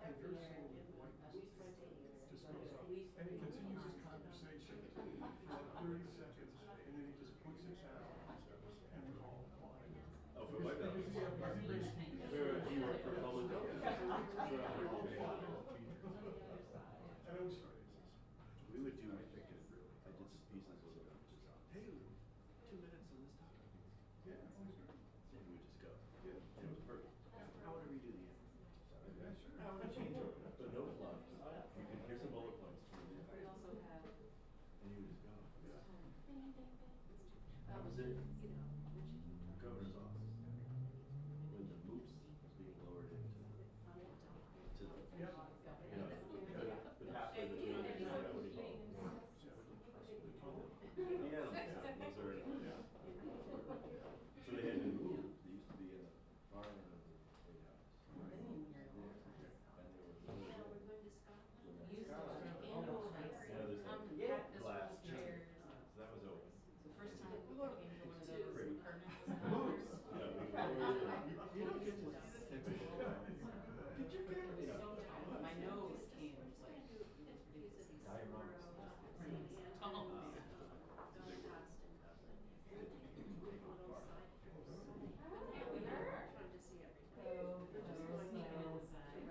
and you're seeing white just goes up, and he continues his conversation for like 30 seconds, and then he just puts it down, and we're all quiet. Oh, for White House. He worked for public. And it was funny. We would do, I did some pieces with it. Hey, 2 minutes on this topic. Yeah, it was good. And we would just go. Yeah. And it was perfect. How would we do the end? Yeah, sure. How would I change it? But no fluff. You could hear some bullet points. We also have. And you would just go. Yeah. How was it? Governor's office. When the moose was being lowered into the, Yeah. you know, but halfway the what do you call it? The animals are, so they had been moved. They used to be in the far end of the big house. And they were yeah, there's like glass chairs. So that was open. The first time we came to one of those permanent Moose. Yeah, we lowered it. You don't get to It was so tall. My nose came like tall.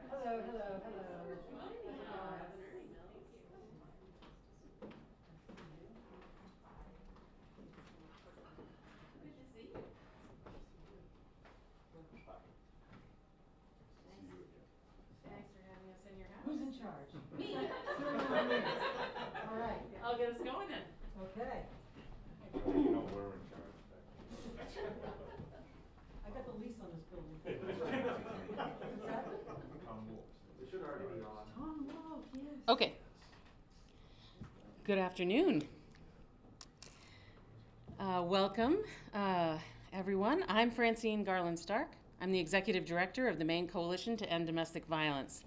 Hello, hello, hello. Thanks for having us in your house. Who's in charge? Me. All right, I'll get us going then. okay. No, we're in charge. I got the lease on this building. What's that? It should already be on. Tom Wolf, yes. Okay. Good afternoon. Welcome, everyone. I'm Francine Garland Stark. I'm the Executive Director of the Maine Coalition to End Domestic Violence,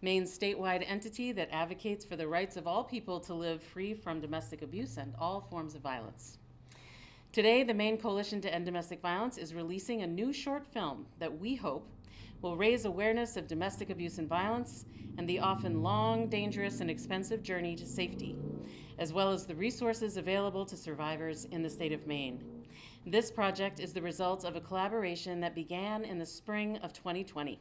Maine's statewide entity that advocates for the rights of all people to live free from domestic abuse and all forms of violence. Today, the Maine Coalition to End Domestic Violence is releasing a new short film that we hope will raise awareness of domestic abuse and violence and the often long, dangerous, and expensive journey to safety, as well as the resources available to survivors in the state of Maine. This project is the result of a collaboration that began in the spring of 2020.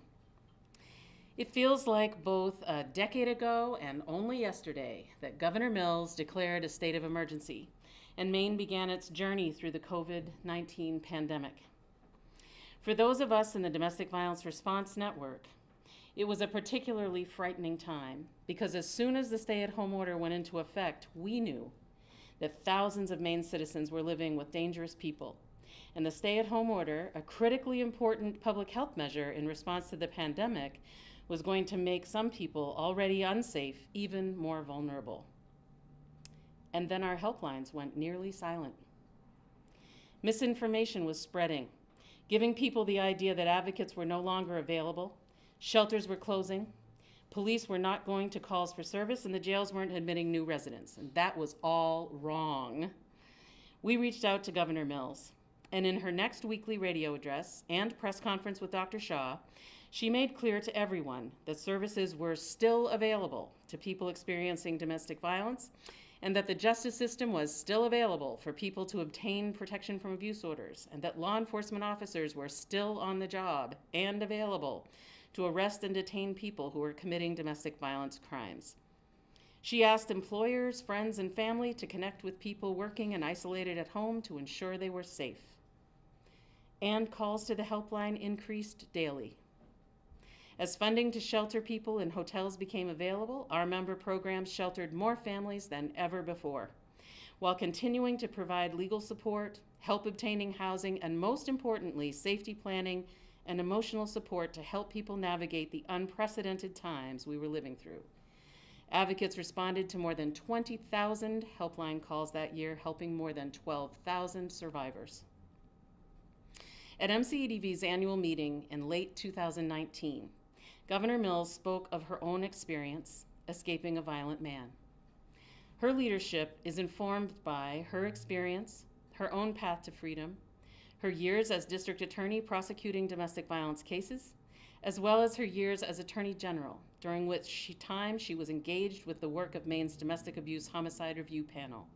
It feels like both a decade ago and only yesterday that Governor Mills declared a state of emergency, and Maine began its journey through the COVID-19 pandemic. For those of us in the Domestic Violence Response Network, it was a particularly frightening time because as soon as the stay-at-home order went into effect, we knew that thousands of Maine citizens were living with dangerous people. And the stay-at-home order, a critically important public health measure in response to the pandemic, was going to make some people already unsafe even more vulnerable. And then our helplines went nearly silent. Misinformation was spreading, giving people the idea that advocates were no longer available, shelters were closing, police were not going to calls for service, and the jails weren't admitting new residents. And that was all wrong. We reached out to Governor Mills, and in her next weekly radio address and press conference with Dr. Shaw, she made clear to everyone that services were still available to people experiencing domestic violence and that the justice system was still available for people to obtain protection from abuse orders, and that law enforcement officers were still on the job and available to arrest and detain people who were committing domestic violence crimes. She asked employers, friends, and family to connect with people working and isolated at home to ensure they were safe. And calls to the helpline increased daily. As funding to shelter people in hotels became available, our member programs sheltered more families than ever before, while continuing to provide legal support, help obtaining housing, and most importantly, safety planning and emotional support to help people navigate the unprecedented times we were living through. Advocates responded to more than 20,000 helpline calls that year, helping more than 12,000 survivors. At MCEDV's annual meeting in late 2019, Governor Mills spoke of her own experience escaping a violent man. Her leadership is informed by her experience, her own path to freedom, her years as district attorney prosecuting domestic violence cases, as well as her years as Attorney General, during which she was engaged with the work of Maine's Domestic Abuse Homicide Review Panel,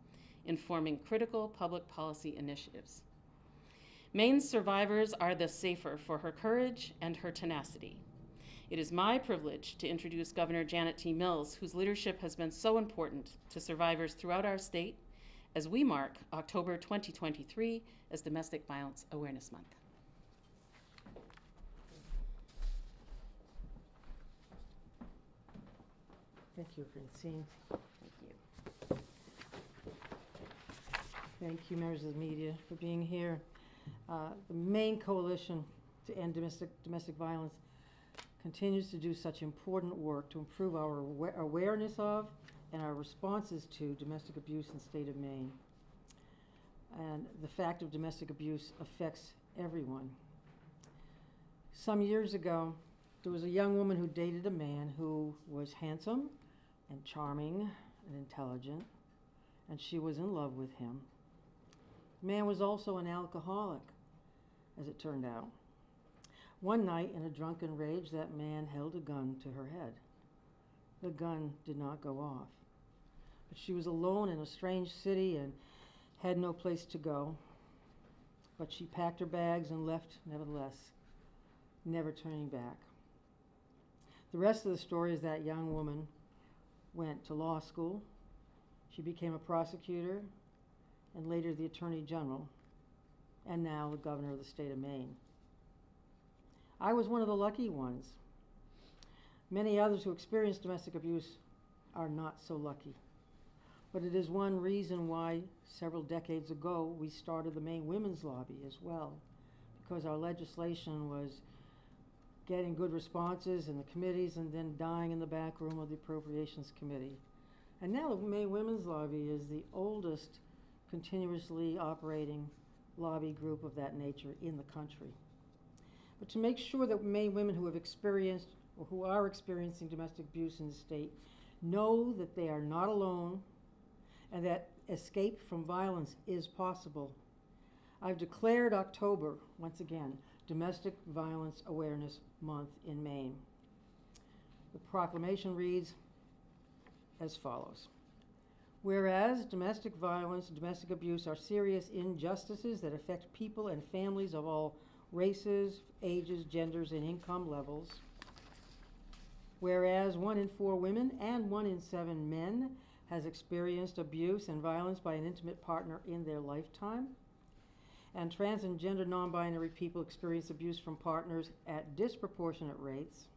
informing critical public policy initiatives. Maine's survivors are the safer for her courage and her tenacity. It is my privilege to introduce Governor Janet T. Mills, whose leadership has been so important to survivors throughout our state as we mark October 2023 as Domestic Violence Awareness Month. Thank you, Francine. Thank you. Thank you, members of the media, for being here. The Maine Coalition to End Domestic Violence continues to do such important work to improve our awareness of and our responses to domestic abuse in the state of Maine. And the fact of domestic abuse affects everyone. Some years ago, there was a young woman who dated a man who was handsome and charming and intelligent, and she was in love with him. The man was also an alcoholic, as it turned out. One night, in a drunken rage, that man held a gun to her head. The gun did not go off. But she was alone in a strange city and had no place to go. But she packed her bags and left nevertheless, never turning back. The rest of the story is that young woman went to law school. She became a prosecutor and later the Attorney General, and now the Governor of the state of Maine. I was one of the lucky ones. Many others who experience domestic abuse are not so lucky. But it is one reason why several decades ago we started the Maine Women's Lobby as well, because our legislation was getting good responses in the committees and then dying in the back room of the Appropriations Committee. And now the Maine Women's Lobby is the oldest continuously operating lobby group of that nature in the country. But to make sure that Maine women who have experienced or who are experiencing domestic abuse in the state know that they are not alone and that escape from violence is possible, I've declared October, once again, Domestic Violence Awareness Month in Maine. The proclamation reads as follows. Whereas domestic violence and domestic abuse are serious injustices that affect people and families of all races, ages, genders, and income levels. Whereas 1 in 4 women and 1 in 7 men has experienced abuse and violence by an intimate partner in their lifetime. And trans and gender non-binary people experience abuse from partners at disproportionate rates.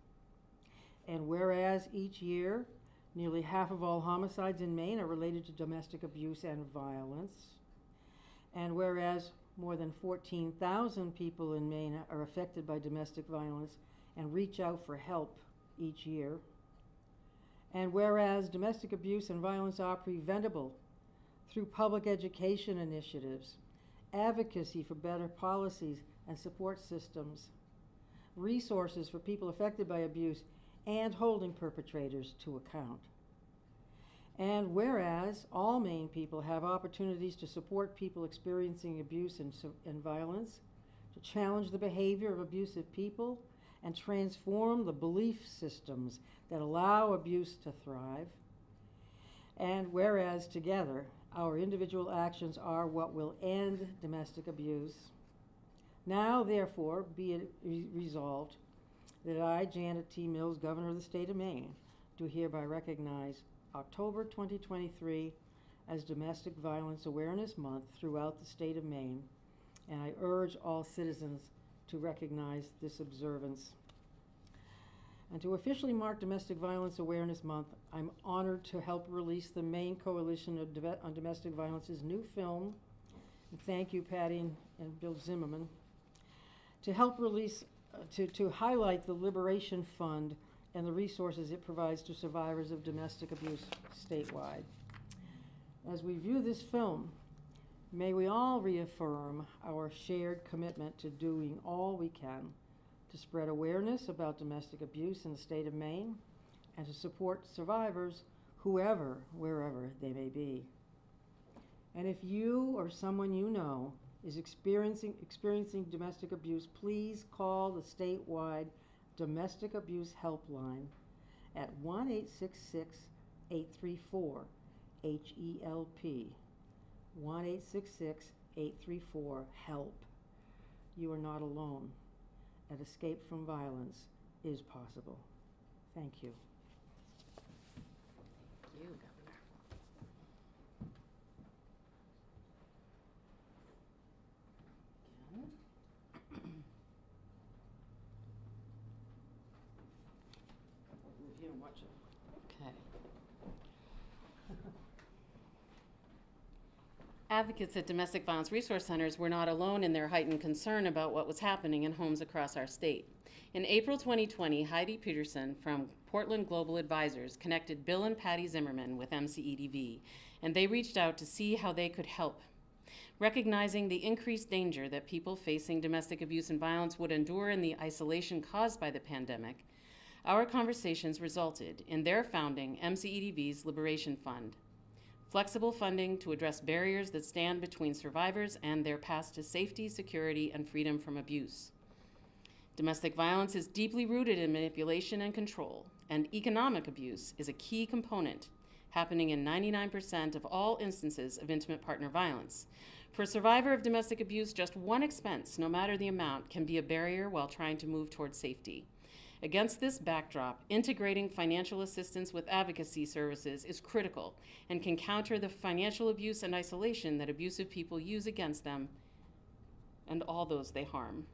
And whereas each year, nearly half of all homicides in Maine are related to domestic abuse and violence. And whereas more than 14,000 people in Maine are affected by domestic violence and reach out for help each year. And whereas domestic abuse and violence are preventable through public education initiatives, advocacy for better policies and support systems, resources for people affected by abuse, and holding perpetrators to account. And whereas all Maine people have opportunities to support people experiencing abuse and violence, to challenge the behavior of abusive people, and transform the belief systems that allow abuse to thrive. And whereas together, our individual actions are what will end domestic abuse. Now, therefore, be it resolved that I, Janet T. Mills, Governor of the state of Maine, do hereby recognize October 2023 as Domestic Violence Awareness Month throughout the state of Maine, and I urge all citizens to recognize this observance. And to officially mark Domestic Violence Awareness Month, I'm honored to help release the Maine Coalition on Domestic Violence's new film, and thank you, Patty and Bill Zimmerman, to help release, to highlight the Liberation Fund and the resources it provides to survivors of domestic abuse statewide. As we view this film, may we all reaffirm our shared commitment to doing all we can to spread awareness about domestic abuse in the state of Maine and to support survivors, whoever, wherever they may be. And if you or someone you know is experiencing domestic abuse, please call the statewide Domestic Abuse Helpline at 1-866-834-HELP. 1-866-834-HELP. You are not alone. An escape from violence is possible. Thank you. Thank you, Governor. Again. Review and watch it. Okay. Advocates at domestic violence resource centers were not alone in their heightened concern about what was happening in homes across our state. In April 2020, Heidi Peterson from Portland Global Advisors connected Bill and Patty Zimmerman with MCEDV, and they reached out to see how they could help. Recognizing the increased danger that people facing domestic abuse and violence would endure in the isolation caused by the pandemic, our conversations resulted in their founding MCEDV's Liberation Fund. Flexible funding to address barriers that stand between survivors and their path to safety, security, and freedom from abuse. Domestic violence is deeply rooted in manipulation and control, and economic abuse is a key component, happening in 99% of all instances of intimate partner violence. For a survivor of domestic abuse, just one expense, no matter the amount, can be a barrier while trying to move towards safety. Against this backdrop, integrating financial assistance with advocacy services is critical and can counter the financial abuse and isolation that abusive people use against them and all those they harm.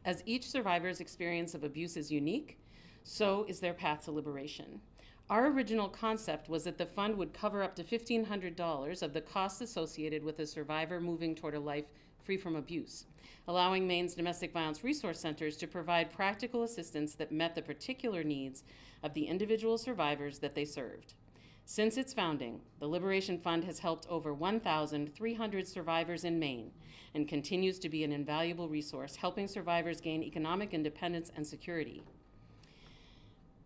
As each survivor's experience of abuse is unique, so is their path to liberation. Our original concept was that the fund would cover up to $1,500 of the costs associated with a survivor moving toward a life free from abuse, allowing Maine's domestic violence resource centers to provide practical assistance that met the particular needs of the individual survivors that they served. Since its founding, the Liberation Fund has helped over 1,300 survivors in Maine and continues to be an invaluable resource, helping survivors gain economic independence and security.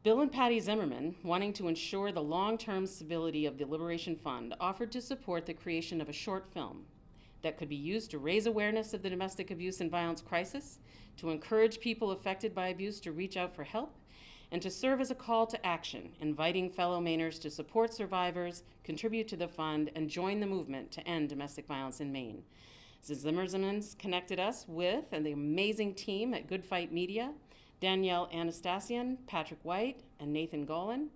Bill and Patty Zimmerman, wanting to ensure the long-term stability of the Liberation Fund, offered to support the creation of a short film that could be used to raise awareness of the domestic abuse and violence crisis, to encourage people affected by abuse to reach out for help, and to serve as a call to action, inviting fellow Mainers to support survivors, contribute to the fund, and join the movement to end domestic violence in Maine. The Zimmermans connected us with and the amazing team at Good Fight Media, Danielle Anastasian, Patrick White, and Nathan Golan.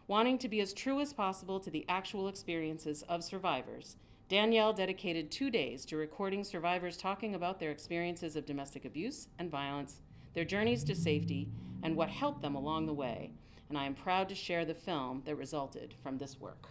Wanting to be as true as possible to the actual experiences of survivors, Danielle dedicated 2 days to recording survivors talking about their experiences of domestic abuse and violence, their journeys to safety, and what helped them along the way. And I am proud to share the film that resulted from this work.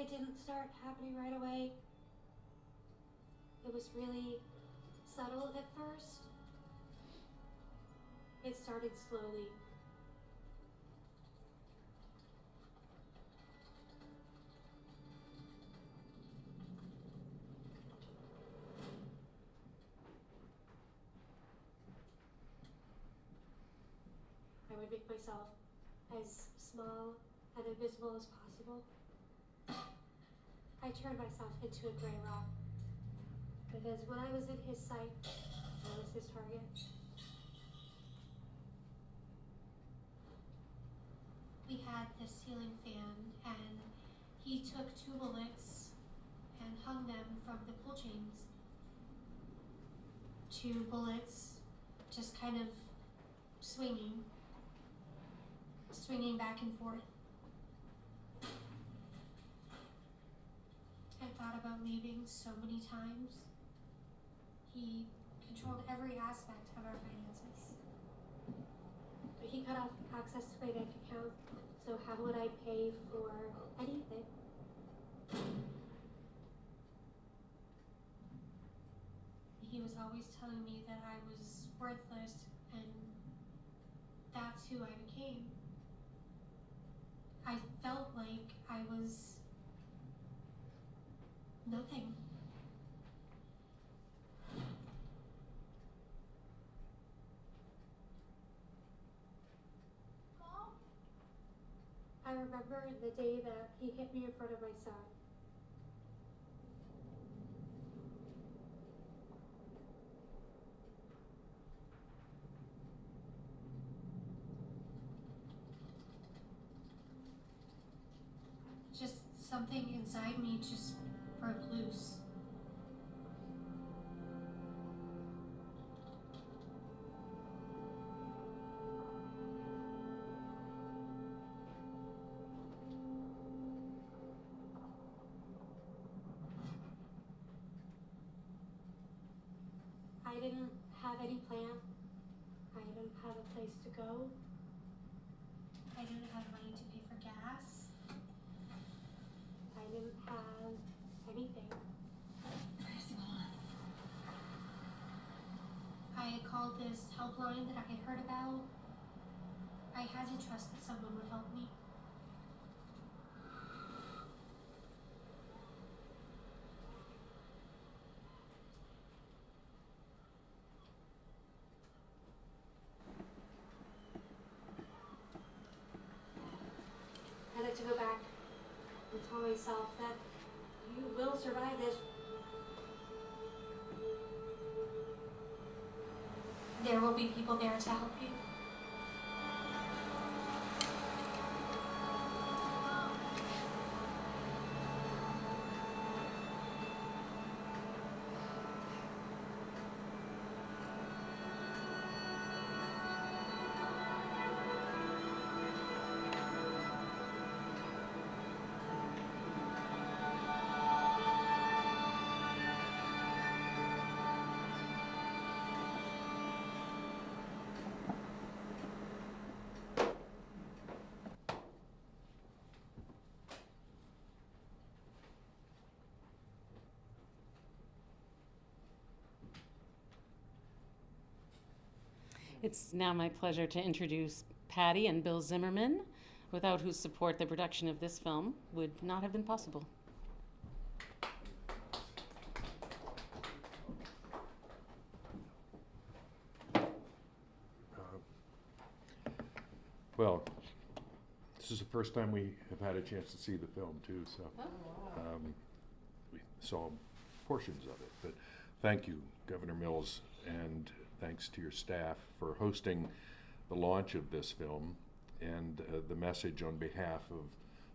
It didn't start happening right away. It was really subtle at first. It started slowly. I would make myself as small and invisible as possible. I turned myself into a gray rock, because when I was in his sight, I was his target. We had this ceiling fan, and he took 2 bullets and hung them from the pull chains. 2 bullets just kind of swinging back and forth. I thought about leaving so many times. He controlled every aspect of our finances. He cut off access to my bank account, so how would I pay for anything? He was always telling me that I was worthless, and that's who I became. Nothing. Mom? I remember the day that he hit me in front of my son. Just something inside me just broke loose. I didn't have any plan. I didn't have a place to go. I didn't have money to pay for gas. I didn't have anything. I had called this helpline that I had heard about. I had to trust that someone would help me. I had to go back and tell myself that you will survive this. There will be people there to help you. It's now my pleasure to introduce Patty and Bill Zimmerman, without whose support the production of this film would not have been possible. Well, this is the first time we have had a chance to see the film too, so we saw portions of it. But thank you, Governor Mills, and thanks to your staff for hosting the launch of this film and the message on behalf of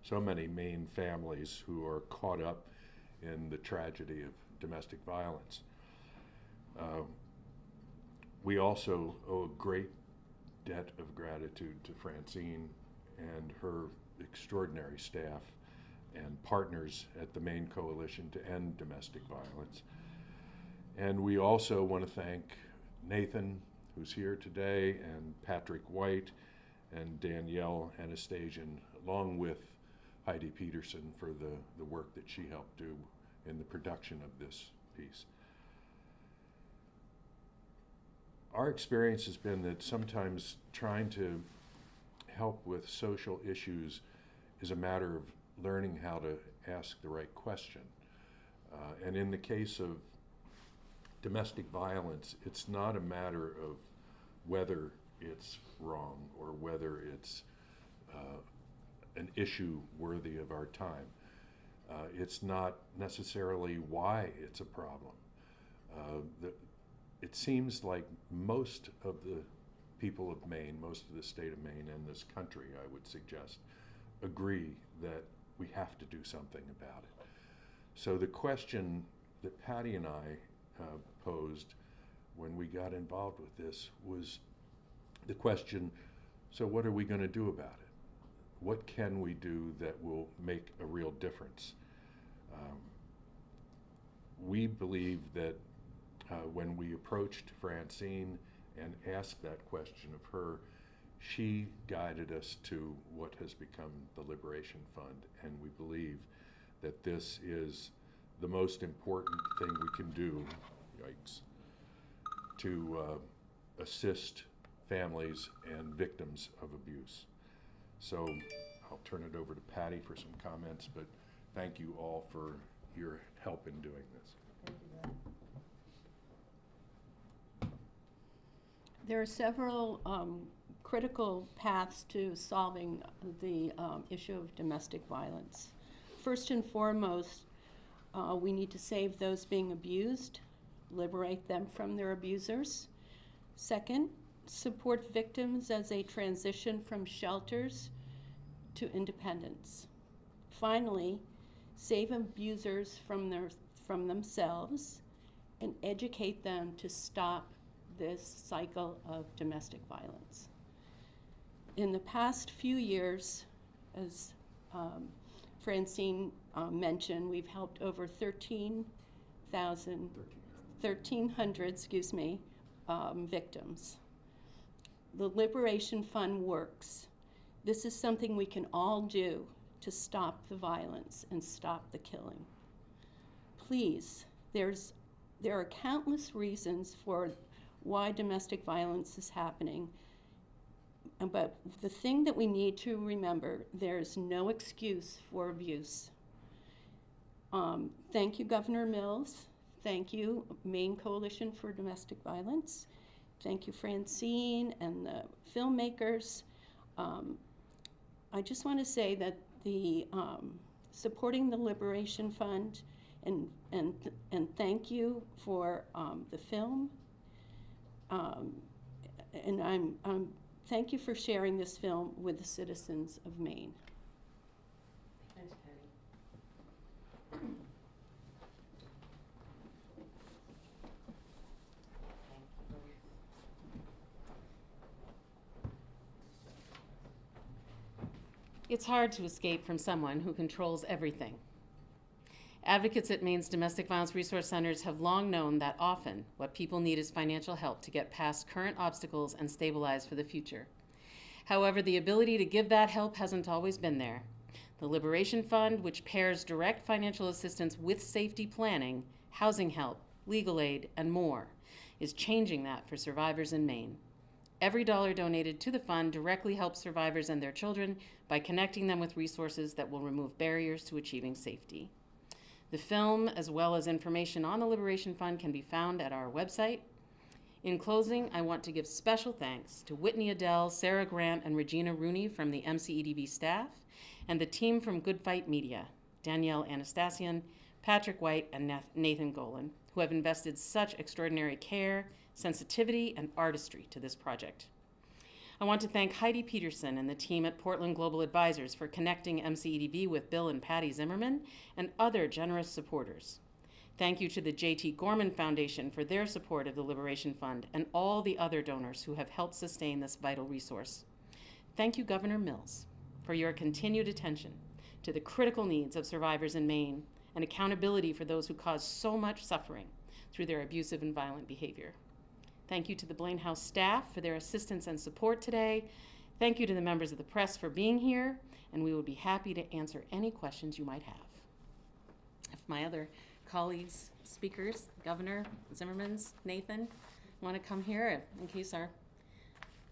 so many Maine families who are caught up in the tragedy of domestic violence. We also owe a great debt of gratitude to Francine and her extraordinary staff and partners at the Maine Coalition to End Domestic Violence. And we also want to thank Nathan, who's here today, and Patrick White, and Danielle Anastasian, along with Heidi Peterson for the work that she helped do in the production of this piece. Our experience has been that sometimes trying to help with social issues is a matter of learning how to ask the right question. And in the case of domestic violence, it's not a matter of whether it's wrong or whether it's an issue worthy of our time. It's not necessarily why it's a problem. It seems like most of the people of Maine, most of the state of Maine and this country, I would suggest, agree that we have to do something about it. So the question that Patty and I posed when we got involved with this was the question, so what are we going to do about it? What can we do that will make a real difference? We believe that when we approached Francine and asked that question of her, she guided us to what has become the Liberation Fund, and we believe that this is the most important thing we can do, yikes, to assist families and victims of abuse. So I'll turn it over to Patty for some comments, but thank you all for your help in doing this. There are several critical paths to solving the issue of domestic violence. First and foremost, we need to save those being abused, liberate them from their abusers. Second, support victims as they transition from shelters to independence. Finally, save abusers from themselves and educate them to stop this cycle of domestic violence. In the past few years, as Francine mentioned, we've helped over 1,300 victims. The Liberation Fund works. This is something we can all do to stop the violence and stop the killing. Please, there are countless reasons for why domestic violence is happening. But the thing that we need to remember, there's no excuse for abuse. Thank you, Governor Mills. Thank you, Maine Coalition for Domestic Violence. Thank you, Francine and the filmmakers. I just want to say that the supporting the Liberation Fund and thank you for the film. And thank you for sharing this film with the citizens of Maine. Thanks, Patty. It's hard to escape from someone who controls everything. Advocates at Maine's domestic violence resource centers have long known that often what people need is financial help to get past current obstacles and stabilize for the future. However, the ability to give that help hasn't always been there. The Liberation Fund, which pairs direct financial assistance with safety planning, housing help, legal aid, and more, is changing that for survivors in Maine. Every dollar donated to the fund directly helps survivors and their children by connecting them with resources that will remove barriers to achieving safety. The film, as well as information on the Liberation Fund, can be found at our website. In closing, I want to give special thanks to Whitney Adele, Sarah Grant, and Regina Rooney from the MCEDV staff, and the team from Good Fight Media, Danielle Anastasian, Patrick White, and Nathan Golan, who have invested such extraordinary care, sensitivity, and artistry to this project. I want to thank Heidi Peterson and the team at Portland Global Advisors for connecting MCEDV with Bill and Patty Zimmerman and other generous supporters. Thank you to the J.T. Gorman Foundation for their support of the Liberation Fund and all the other donors who have helped sustain this vital resource. Thank you, Governor Mills, for your continued attention to the critical needs of survivors in Maine and accountability for those who cause so much suffering through their abusive and violent behavior. Thank you to the Blaine House staff for their assistance and support today. Thank you to the members of the press for being here, and we would be happy to answer any questions you might have. If my other colleagues, speakers, Governor, Zimmerman's, Nathan, want to come here in case our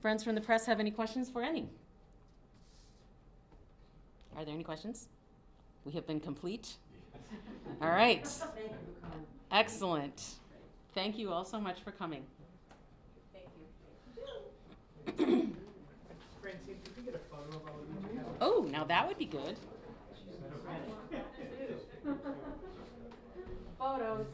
friends from the press have any questions for any. Are there any questions? We have been complete. All right. Thank you for coming. Excellent. Thank you all so much for coming. Francine, could we get a photo of all of you? Oh, now that would be good. Photos.